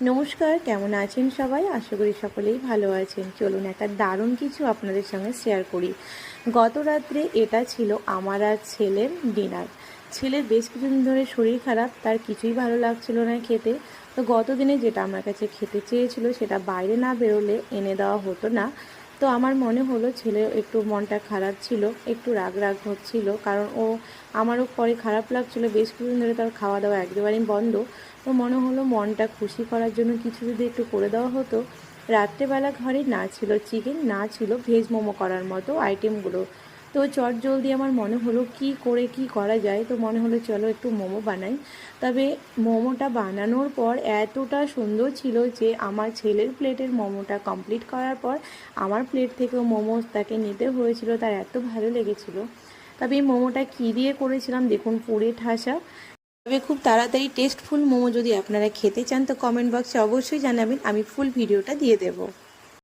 নমস্কার, কেমন আছেন সবাই? আশা করি সকলেই ভালো আছেন। চলুন একটা দারুণ কিছু আপনাদের সঙ্গে শেয়ার করি। গত রাত্রে এটা ছিল আমার আর ছেলের ডিনার। ছেলের বেশ কিছুদিন ধরে শরীর খারাপ, তার কিছুই ভালো লাগছিল না খেতে। তো গত দিনে যেটা আমার কাছে খেতে চেয়েছিল সেটা বাইরে না বেরোলে এনে দেওয়া হতো না। তো আমার মনে হলো ছেলে একটু মনটা খারাপ ছিল, একটু রাগ রাগ হচ্ছিল, কারণ আমারও পরে খারাপ লাগছিলো, বেশ কিছুদিন ধরে তার খাওয়া দাওয়া একেবারেই বন্ধ। তো মনে হলো মনটা খুশি করার জন্য কিছু যদি একটু করে দেওয়া হতো। রাত্রেবেলা ঘরে না ছিল চিকেন, না ছিল ভেজ মোমো করার মতো আইটেমগুলো। তো চট জলদি আমার মনে হলো কি করা যায়, তো মনে হলো চলো একটু মোমো বানাই। তবে মোমোটা বানানোর পর এতটা সুন্দর ছিল যে আমার ছেলের প্লেটের মোমোটা কমপ্লিট করার পর আমার প্লেট থেকেও মোমো তাকে নিতে হয়েছিল, তার এত ভালো লেগেছিল। তবে এই মোমোটা কী দিয়ে করেছিলাম দেখুন, পুরে ঠাসা। তবে খুব তাড়াতাড়ি টেস্টফুল মোমো যদি আপনারা খেতে চান তো কমেন্ট বক্সে অবশ্যই জানাবেন, আমি ফুল ভিডিওটা দিয়ে দেবো।